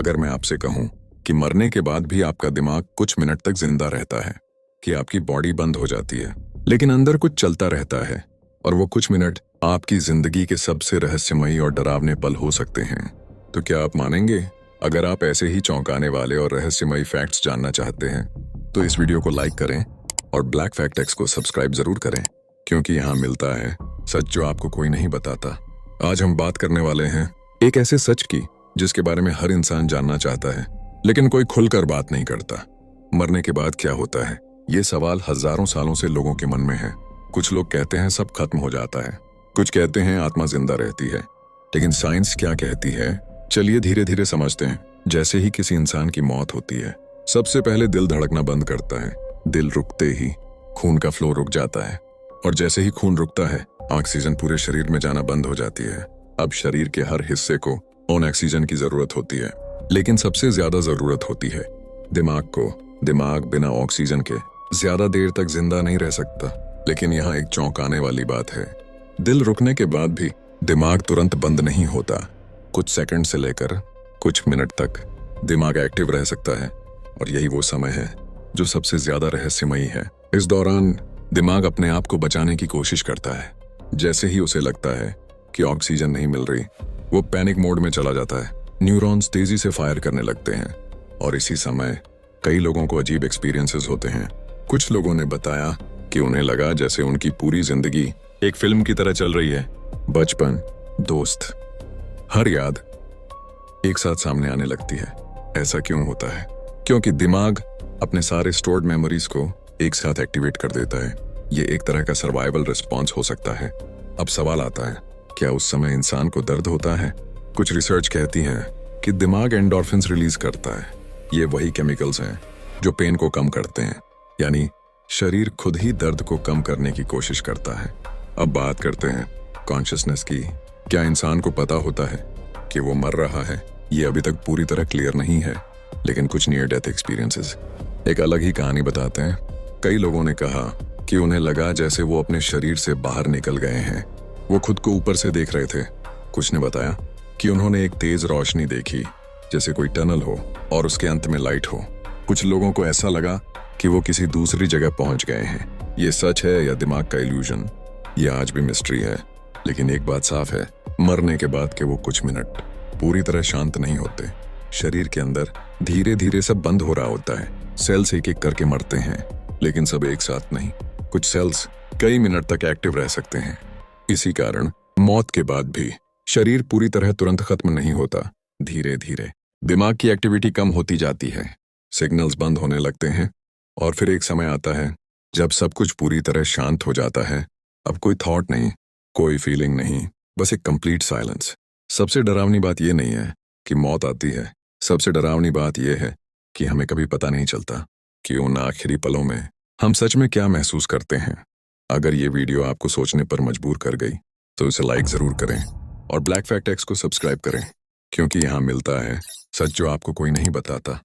अगर मैं आपसे कहूं कि मरने के बाद भी आपका दिमाग कुछ मिनट तक जिंदा रहता है, कि आपकी बॉडी बंद हो जाती है लेकिन अंदर कुछ चलता रहता है, और वो कुछ मिनट आपकी जिंदगी के सबसे रहस्यमयी और डरावने पल हो सकते हैं, तो क्या आप मानेंगे? अगर आप ऐसे ही चौंकाने वाले और रहस्यमयी फैक्ट्स जानना चाहते हैं तो इस वीडियो को लाइक करें और ब्लैक फैक्ट एक्स को सब्सक्राइब जरूर करें, क्योंकि यहाँ मिलता है सच जो आपको कोई नहीं बताता। आज हम बात करने वाले हैं एक ऐसे सच की जिसके बारे में हर इंसान जानना चाहता है लेकिन कोई खुलकर बात नहीं करता। मरने के बाद क्या होता है, ये सवाल हजारों सालों से लोगों के मन में है। कुछ लोग कहते हैं सब खत्म हो जाता है, कुछ कहते हैं आत्मा जिंदा रहती है, लेकिन साइंस क्या कहती है, चलिए धीरे धीरे समझते हैं। जैसे ही किसी इंसान की मौत होती है, सबसे पहले दिल धड़कना बंद करता है। दिल रुकते ही खून का फ्लो रुक जाता है, और जैसे ही खून रुकता है ऑक्सीजन पूरे शरीर में जाना बंद हो जाती है। अब शरीर के हर हिस्से को ऑन ऑक्सीजन की जरूरत होती है, लेकिन सबसे ज्यादा जरूरत होती है दिमाग को। दिमाग बिना ऑक्सीजन के ज्यादा देर तक जिंदा नहीं रह सकता। लेकिन यहाँ एक चौंकाने वाली बात है, दिल रुकने के बाद भी दिमाग तुरंत बंद नहीं होता। कुछ सेकंड से लेकर कुछ मिनट तक दिमाग एक्टिव रह सकता है, और यही वो समय है जो सबसे ज्यादा रहस्यमयी है। इस दौरान दिमाग अपने आप को बचाने की कोशिश करता है। जैसे ही उसे लगता है कि ऑक्सीजन नहीं मिल रही, वो पैनिक मोड में चला जाता है। न्यूरॉन्स तेजी से फायर करने लगते हैं, और इसी समय कई लोगों को अजीब एक्सपीरियंसेस होते हैं। कुछ लोगों ने बताया कि उन्हें लगा जैसे उनकी पूरी जिंदगी एक फिल्म की तरह चल रही है। बचपन, दोस्त, हर याद एक साथ सामने आने लगती है। ऐसा क्यों होता है? क्योंकि दिमाग अपने सारे स्टोर्ड मेमोरीज को एक साथ एक्टिवेट कर देता है। ये एक तरह का सर्वाइवल रिस्पॉन्स हो सकता है। अब सवाल आता है, क्या उस समय इंसान को दर्द होता है? कुछ रिसर्च कहती है कि दिमाग एंडोर्फिन्स रिलीज करता है। ये वही केमिकल्स हैं जो पेन को कम करते हैं, यानी शरीर खुद ही दर्द को कम करने की कोशिश करता है। अब बात करते हैं कॉन्शियसनेस की। क्या इंसान को पता होता है कि वो मर रहा है? ये अभी तक पूरी तरह क्लियर नहीं है, लेकिन कुछ नियर डेथ एक्सपीरियंसेस एक अलग ही कहानी बताते हैं। कई लोगों ने कहा कि उन्हें लगा जैसे वो अपने शरीर से बाहर निकल गए हैं। वो खुद को ऊपर से देख रहे थे। कुछ ने बताया कि उन्होंने एक तेज रोशनी देखी, जैसे कोई टनल हो और उसके अंत में लाइट हो। कुछ लोगों को ऐसा लगा कि वो किसी दूसरी जगह पहुंच गए हैं। ये सच है या दिमाग का इल्यूजन, ये आज भी मिस्ट्री है। लेकिन एक बात साफ है, मरने के बाद के वो कुछ मिनट पूरी तरह शांत नहीं होते। शरीर के अंदर धीरे धीरे सब बंद हो रहा होता है। सेल्स एक एक करके मरते हैं, लेकिन सब एक साथ नहीं। कुछ सेल्स कई मिनट तक एक्टिव रह सकते हैं। इसी कारण मौत के बाद भी शरीर पूरी तरह तुरंत खत्म नहीं होता। धीरे धीरे दिमाग की एक्टिविटी कम होती जाती है, सिग्नल्स बंद होने लगते हैं, और फिर एक समय आता है जब सब कुछ पूरी तरह शांत हो जाता है। अब कोई थॉट नहीं, कोई फीलिंग नहीं, बस एक कंप्लीट साइलेंस। सबसे डरावनी बात यह नहीं है कि मौत आती है, सबसे डरावनी बात यह है कि हमें कभी पता नहीं चलता कि उन आखिरी पलों में हम सच में क्या महसूस करते हैं। अगर ये वीडियो आपको सोचने पर मजबूर कर गई तो इसे लाइक जरूर करें और ब्लैक फैक्ट एक्स को सब्सक्राइब करें, क्योंकि यहाँ मिलता है सच जो आपको कोई नहीं बताता।